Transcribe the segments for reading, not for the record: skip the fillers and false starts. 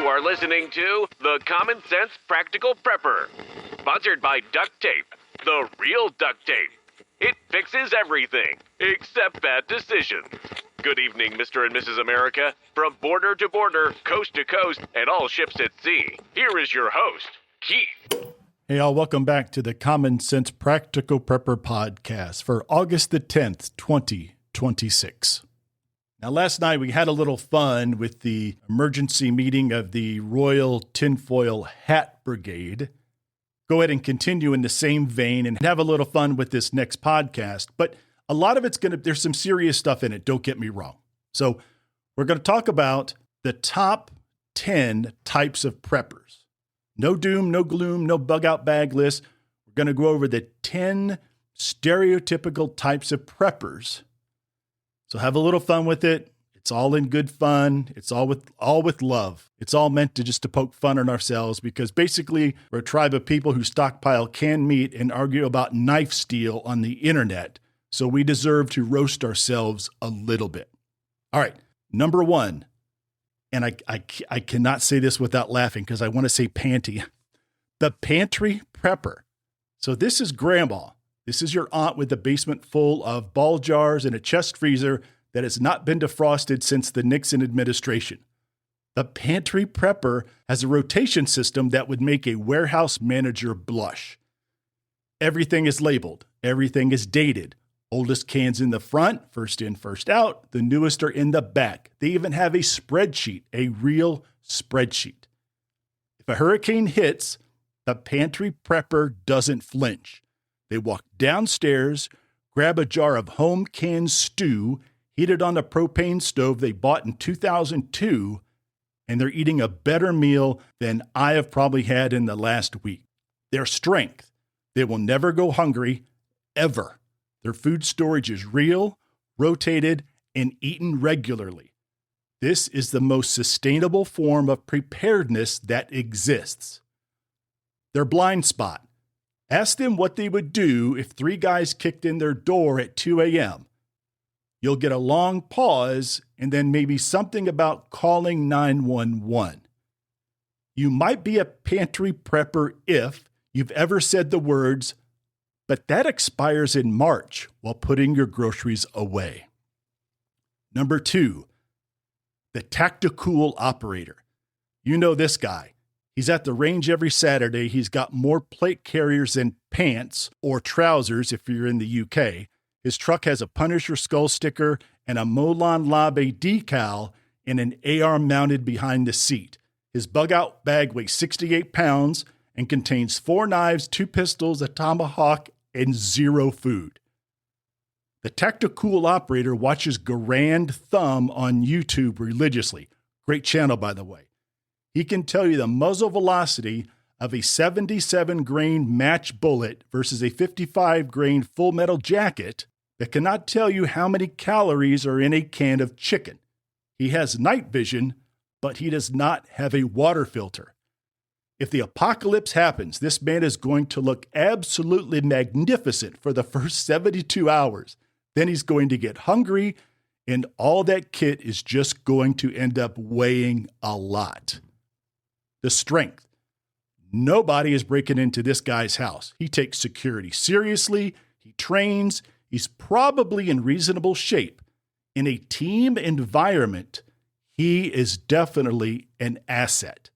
are listening to The Common Sense Practical Prepper, sponsored by Duct Tape, the real duct tape. It fixes everything, except bad decisions. Good evening, Mr. and Mrs. America. From border to border, coast to coast, and all ships at sea, here is your host, Keith. Hey, all, welcome back to the Common Sense Practical Prepper podcast for August the 10th, 2026. Now, last night we had a little fun with the emergency meeting of the Royal Tinfoil Hat Brigade. Go ahead and continue in the same vein and have a little fun with this next podcast. But a lot of it's there's some serious stuff in it, don't get me wrong. So we're going to talk about the top 10 types of preppers. No doom, no gloom, no bug out bag list. We're going to go over the 10 stereotypical types of preppers. So have a little fun with it. It's all in good fun. It's all with love. It's all meant to poke fun at ourselves because basically we're a tribe of people who stockpile canned meat and argue about knife steel on the internet. So we deserve to roast ourselves a little bit. All right, number one, and I cannot say this without laughing because I want to say panty. The pantry prepper. So this is grandma. This is your aunt with a basement full of ball jars and a chest freezer that has not been defrosted since the Nixon administration. The pantry prepper has a rotation system that would make a warehouse manager blush. Everything is labeled. Everything is dated. Oldest cans in the front, first in, first out. The newest are in the back. They even have a spreadsheet, a real spreadsheet. If a hurricane hits, the pantry prepper doesn't flinch. They walk downstairs, grab a jar of home canned stew, heat it on a propane stove they bought in 2002, and they're eating a better meal than I have probably had in the last week. Their strength, they will never go hungry, ever. Their food storage is real, rotated, and eaten regularly. This is the most sustainable form of preparedness that exists. Their blind spot. Ask them what they would do if 3 guys kicked in their door at 2 a.m. You'll get a long pause and then maybe something about calling 911. You might be a pantry prepper if you've ever said the words, but that expires in March while putting your groceries away. Number 2, the tactical operator. You know this guy. He's at the range every Saturday. He's got more plate carriers than pants or trousers if you're in the UK. His truck has a Punisher skull sticker and a Molon Labe decal and an AR mounted behind the seat. His bug-out bag weighs 68 pounds and contains 4 knives, 2 pistols, a tomahawk, and 0 food. The tactical operator watches Garand Thumb on YouTube religiously. Great channel, by the way. He can tell you the muzzle velocity of a 77 grain match bullet versus a 55 grain full metal jacket, but cannot tell you how many calories are in a can of chicken. He has night vision, but he does not have a water filter. If the apocalypse happens, this man is going to look absolutely magnificent for the first 72 hours. Then he's going to get hungry, and all that kit is just going to end up weighing a lot. The strength. Nobody is breaking into this guy's house. He takes security seriously. He trains. He's probably in reasonable shape. In a team environment, he is definitely an asset.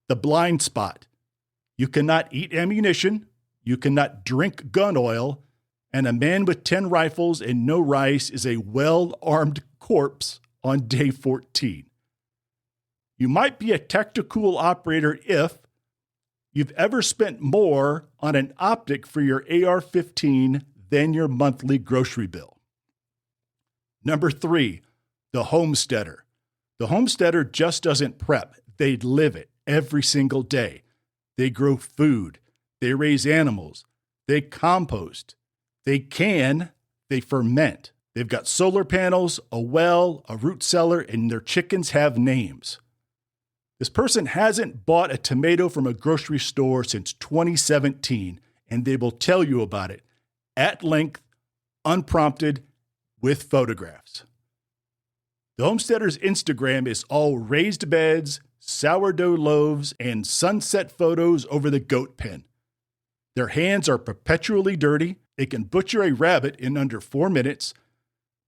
The blind spot. You cannot eat ammunition. You cannot drink gun oil. And a man with 10 rifles and no rice is a well-armed corpse on day 14. You might be a tactical operator if you've ever spent more on an optic for your AR-15 than your monthly grocery bill. Number 3, the homesteader. The homesteader just doesn't prep. They live it every single day. They grow food. They raise animals. They compost. They ferment. They've got solar panels, a well, a root cellar, and their chickens have names. This person hasn't bought a tomato from a grocery store since 2017, and they will tell you about it at length, unprompted, with photographs. The homesteader's Instagram is all raised beds, sourdough loaves, and sunset photos over the goat pen. Their hands are perpetually dirty. They can butcher a rabbit in under 4 minutes.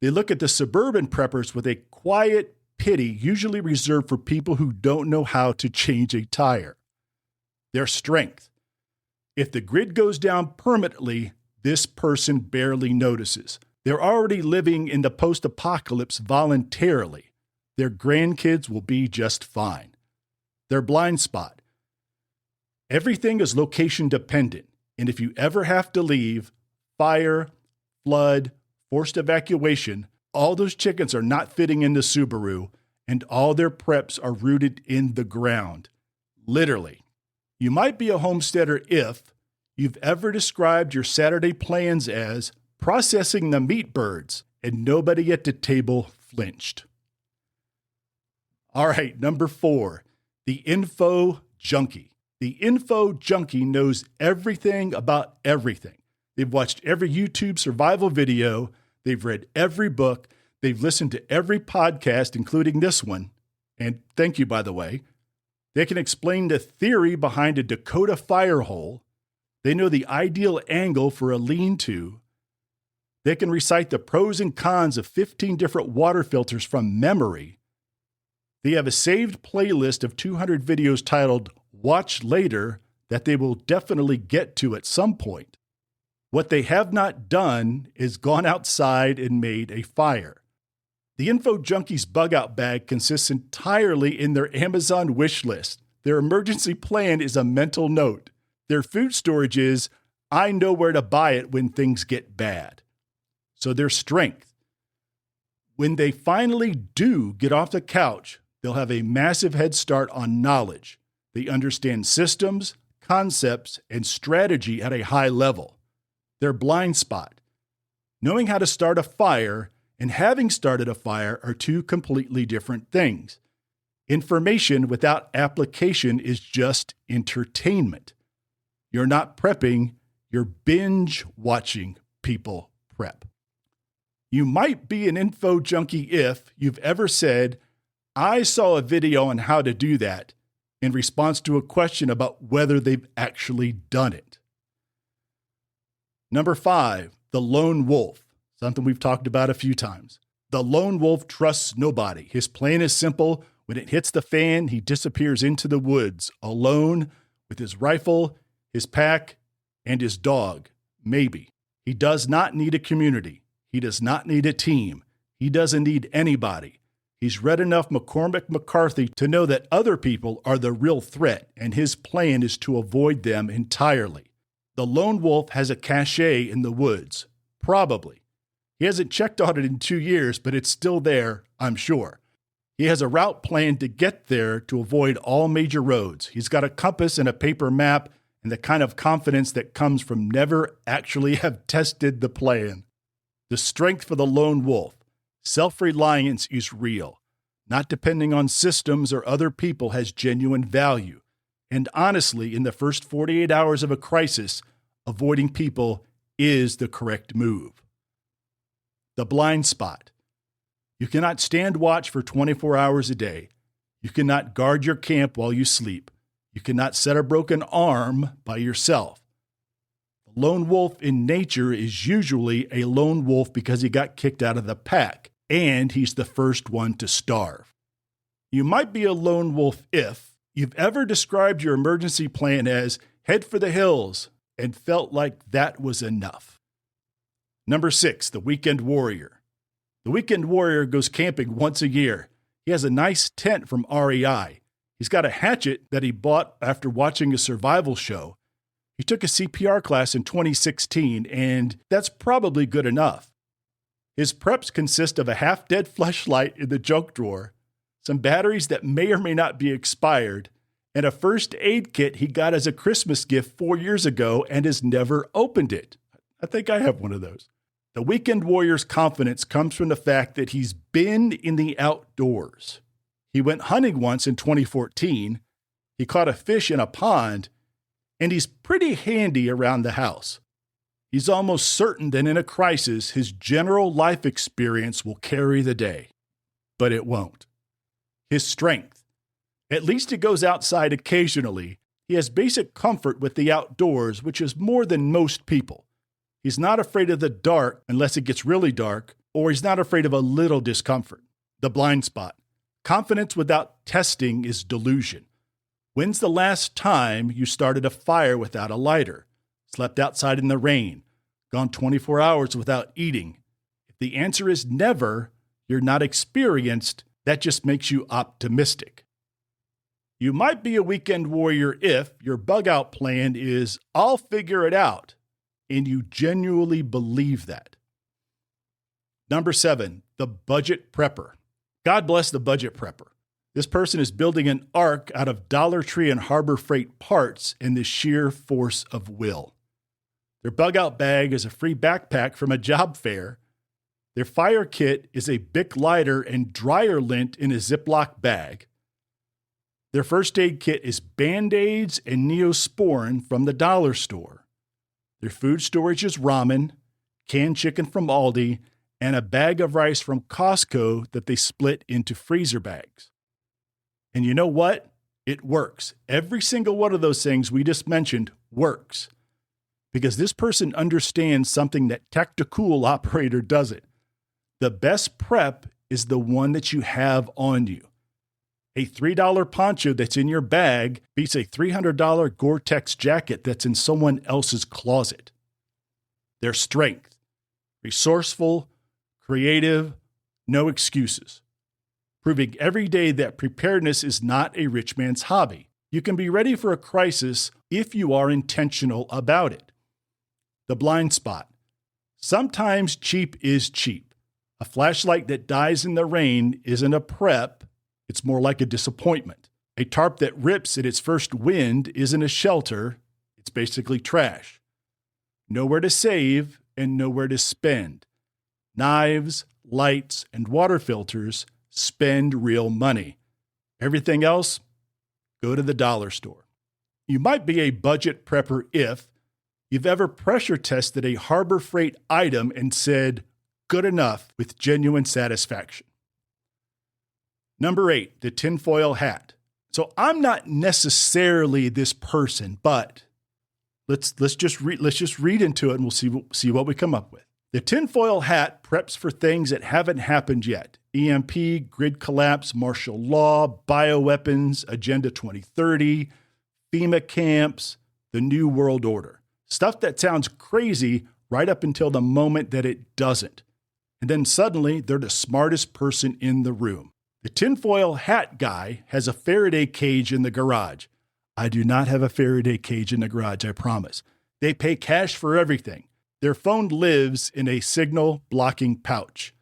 They look at the suburban preppers with a quiet pity usually reserved for people who don't know how to change a tire. Their strength. If the grid goes down permanently, this person barely notices. They're already living in the post-apocalypse voluntarily. Their grandkids will be just fine. Their blind spot. Everything is location dependent, and if you ever have to leave, fire, flood, forced evacuation, all those chickens are not fitting into Subaru, and all their preps are rooted in the ground. Literally. You might be a homesteader if you've ever described your Saturday plans as processing the meat birds, and nobody at the table flinched. All right, number 4, the info junkie. The info junkie knows everything about everything. They've watched every YouTube survival video. They've read every book. They've listened to every podcast, including this one. And thank you, by the way. They can explain the theory behind a Dakota fire hole. They know the ideal angle for a lean-to. They can recite the pros and cons of 15 different water filters from memory. They have a saved playlist of 200 videos titled Watch Later that they will definitely get to at some point. What they have not done is gone outside and made a fire. The Info Junkie's bug-out bag consists entirely in their Amazon wish list. Their emergency plan is a mental note. Their food storage is, I know where to buy it when things get bad. So their strength. When they finally do get off the couch, they'll have a massive head start on knowledge. They understand systems, concepts, and strategy at a high level. Their blind spot. Knowing how to start a fire and having started a fire are two completely different things. Information without application is just entertainment. You're not prepping, you're binge watching people prep. You might be an info junkie if you've ever said, I saw a video on how to do that, in response to a question about whether they've actually done it. Number 5, the lone wolf, something we've talked about a few times. The lone wolf trusts nobody. His plan is simple. When it hits the fan, he disappears into the woods, alone, with his rifle, his pack, and his dog, maybe. He does not need a community. He does not need a team. He doesn't need anybody. He's read enough McCormick McCarthy to know that other people are the real threat, and his plan is to avoid them entirely. The lone wolf has a cachet in the woods. Probably. He hasn't checked on it in 2 years, but it's still there, I'm sure. He has a route planned to get there to avoid all major roads. He's got a compass and a paper map and the kind of confidence that comes from never actually have tested the plan. The strength for the lone wolf. Self-reliance is real. Not depending on systems or other people has genuine value. And honestly, in the first 48 hours of a crisis, avoiding people is the correct move. The blind spot. You cannot stand watch for 24 hours a day. You cannot guard your camp while you sleep. You cannot set a broken arm by yourself. The lone wolf in nature is usually a lone wolf because he got kicked out of the pack, and he's the first one to starve. You might be a lone wolf if you've ever described your emergency plan as head for the hills and felt like that was enough. Number 6, the weekend warrior. The weekend warrior goes camping once a year. He has a nice tent from REI. He's got a hatchet that he bought after watching a survival show. He took a CPR class in 2016, and that's probably good enough. His preps consist of a half-dead fleshlight in the junk drawer, some batteries that may or may not be expired, and a first aid kit he got as a Christmas gift 4 years ago and has never opened it. I think I have one of those. The weekend warrior's confidence comes from the fact that he's been in the outdoors. He went hunting once in 2014, he caught a fish in a pond, and he's pretty handy around the house. He's almost certain that in a crisis, his general life experience will carry the day. But it won't. His strength. At least he goes outside occasionally. He has basic comfort with the outdoors, which is more than most people. He's not afraid of the dark unless it gets really dark, or he's not afraid of a little discomfort. The blind spot. Confidence without testing is delusion. When's the last time you started a fire without a lighter, slept outside in the rain, gone 24 hours without eating? If the answer is never, you're not experienced. That just makes you optimistic. You might be a weekend warrior if your bug out plan is, I'll figure it out, and you genuinely believe that. Number 7, the budget prepper. God bless the budget prepper. This person is building an ark out of Dollar Tree and Harbor Freight parts in the sheer force of will. Their bug out bag is a free backpack from a job fair. Their fire kit is a Bic lighter and dryer lint in a Ziploc bag. Their first aid kit is Band-Aids and Neosporin from the dollar store. Their food storage is ramen, canned chicken from Aldi, and a bag of rice from Costco that they split into freezer bags. And you know what? It works. Every single one of those things we just mentioned works. Because this person understands something that Tactical Operator doesn't. The best prep is the one that you have on you. A $3 poncho that's in your bag beats a $300 Gore-Tex jacket that's in someone else's closet. Their strength. Resourceful, creative, no excuses. Proving every day that preparedness is not a rich man's hobby. You can be ready for a crisis if you are intentional about it. The blind spot. Sometimes cheap is cheap. A flashlight that dies in the rain isn't a prep. It's more like a disappointment. A tarp that rips at its first wind isn't a shelter. It's basically trash. Nowhere to save and nowhere to spend. Knives, lights, and water filters, spend real money. Everything else, go to the dollar store. You might be a budget prepper if you've ever pressure tested a Harbor Freight item and said, good enough, with genuine satisfaction. Number 8, the tinfoil hat. So I'm not necessarily this person, but let's just read into it and we'll see what we come up with. The tinfoil hat preps for things that haven't happened yet. EMP, grid collapse, martial law, bioweapons, Agenda 2030, FEMA camps, the New World Order. Stuff that sounds crazy right up until the moment that it doesn't. And then suddenly they're the smartest person in the room. The tinfoil hat guy has a Faraday cage in the garage. I do not have a Faraday cage in the garage, I promise. They pay cash for everything. Their phone lives in a signal blocking pouch.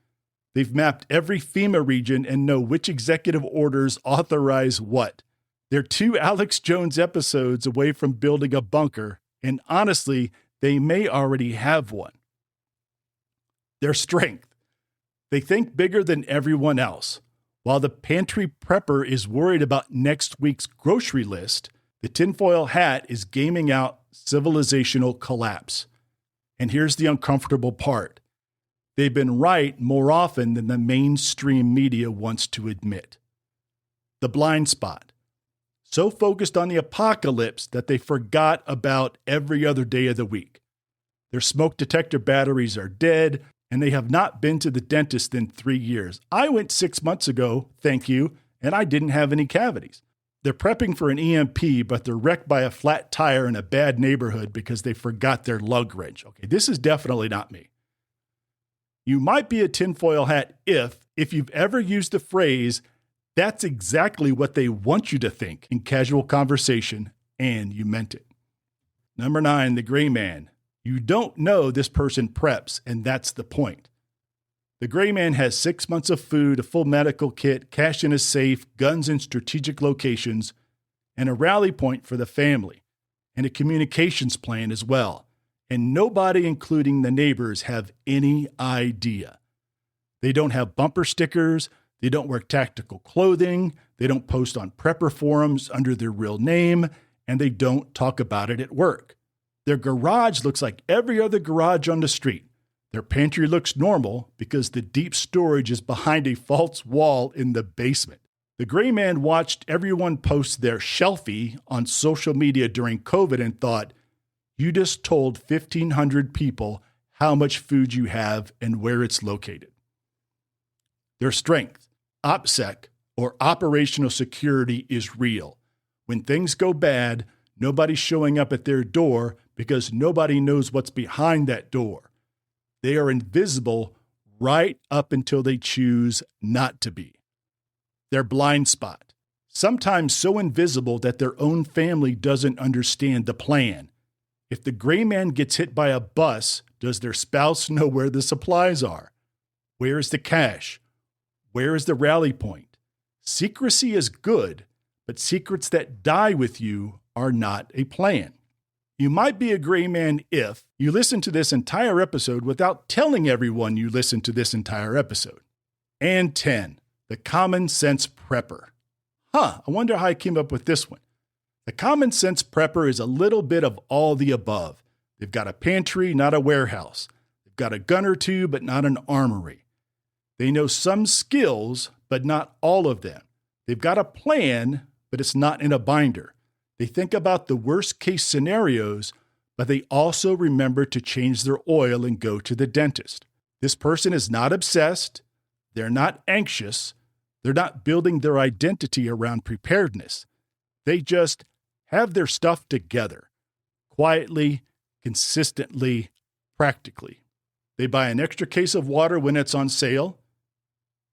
They've mapped every FEMA region and know which executive orders authorize what. They're 2 Alex Jones episodes away from building a bunker, and honestly, they may already have one. Their strength. They think bigger than everyone else. While the pantry prepper is worried about next week's grocery list, the tinfoil hat is gaming out civilizational collapse. And here's the uncomfortable part. They've been right more often than the mainstream media wants to admit. The blind spot. So focused on the apocalypse that they forgot about every other day of the week. Their smoke detector batteries are dead, and they have not been to the dentist in 3 years. I went 6 months ago, thank you, and I didn't have any cavities. They're prepping for an EMP, but they're wrecked by a flat tire in a bad neighborhood because they forgot their lug wrench. Okay, this is definitely not me. You might be a tinfoil hat if you've ever used the phrase, that's exactly what they want you to think in casual conversation, and you meant it. Number 9, the gray man. You don't know this person preps, and that's the point. The gray man has 6 months of food, a full medical kit, cash in a safe, guns in strategic locations, and a rally point for the family, and a communications plan as well. And nobody, including the neighbors, have any idea. They don't have bumper stickers, they don't wear tactical clothing, they don't post on prepper forums under their real name, and they don't talk about it at work. Their garage looks like every other garage on the street. Their pantry looks normal because the deep storage is behind a false wall in the basement. The gray man watched everyone post their shelfie on social media during COVID and thought, you just told 1,500 people how much food you have and where it's located. Their strength, OPSEC, or operational security, is real. When things go bad, nobody's showing up at their door because nobody knows what's behind that door. They are invisible right up until they choose not to be. Their blind spot, sometimes so invisible that their own family doesn't understand the plan. If the gray man gets hit by a bus, does their spouse know where the supplies are? Where is the cash? Where is the rally point? Secrecy is good, but secrets that die with you are not a plan. You might be a gray man if you listen to this entire episode without telling everyone you listened to this entire episode. And 10, the common sense prepper. I wonder how I came up with this one. The common sense prepper is a little bit of all the above. They've got a pantry, not a warehouse. They've got a gun or two, but not an armory. They know some skills, but not all of them. They've got a plan, but it's not in a binder. They think about the worst case scenarios, but they also remember to change their oil and go to the dentist. This person is not obsessed. They're not anxious. They're not building their identity around preparedness. They just have their stuff together, quietly, consistently, practically. They buy an extra case of water when it's on sale.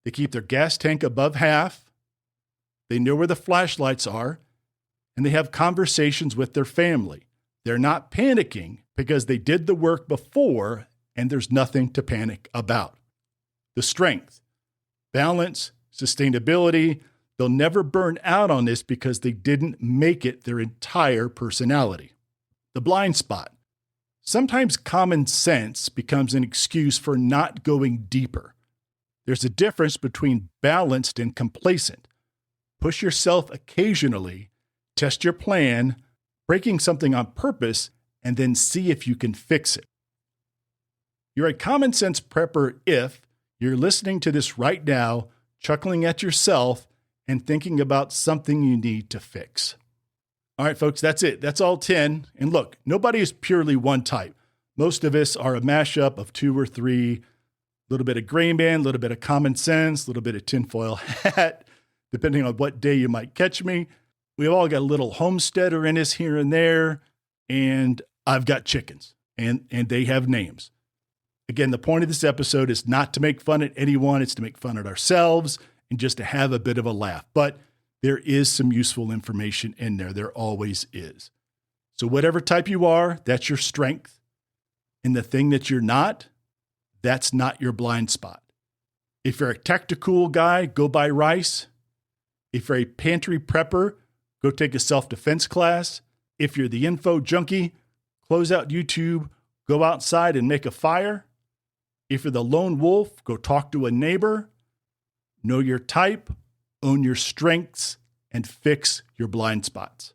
They keep their gas tank above half. They know where the flashlights are. And they have conversations with their family. They're not panicking because they did the work before and there's nothing to panic about. The strength, balance, sustainability, they'll never burn out on this because they didn't make it their entire personality. The blind spot. Sometimes common sense becomes an excuse for not going deeper. There's a difference between balanced and complacent. Push yourself occasionally. Test your plan, breaking something on purpose, and then see if you can fix it. You're a common sense prepper if you're listening to this right now, chuckling at yourself, and thinking about something you need to fix. All right, folks, that's it. That's all 10. And look, nobody is purely one type. Most of us are a mashup of 2 or 3, a little bit of gray man, a little bit of common sense, a little bit of tinfoil hat, depending on what day you might catch me. We've all got a little homesteader in us here and there, and I've got chickens, and they have names. Again, the point of this episode is not to make fun at anyone. It's to make fun at ourselves and just to have a bit of a laugh. But there is some useful information in there. There always is. So whatever type you are, that's your strength. And the thing that you're not, that's not your blind spot. If you're a tactical guy, go buy rice. If you're a pantry prepper, go take a self-defense class. If you're the info junkie, close out YouTube, go outside and make a fire. If you're the lone wolf, go talk to a neighbor. Know your type, own your strengths, and fix your blind spots.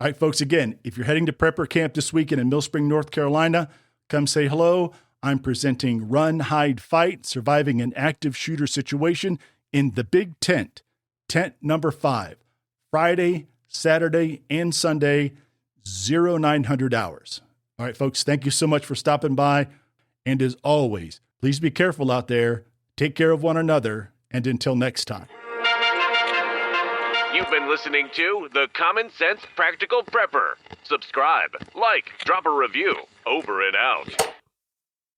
All right, folks, again, if you're heading to prepper camp this weekend in Mill Spring, North Carolina, come say hello. I'm presenting Run, Hide, Fight, Surviving an Active Shooter Situation in the Big Tent, tent number 5. Friday, Saturday, and Sunday, 0900 hours. All right, folks, thank you so much for stopping by. And as always, please be careful out there. Take care of one another. And until next time. You've been listening to The Common Sense Practical Prepper. Subscribe, like, drop a review. Over and out.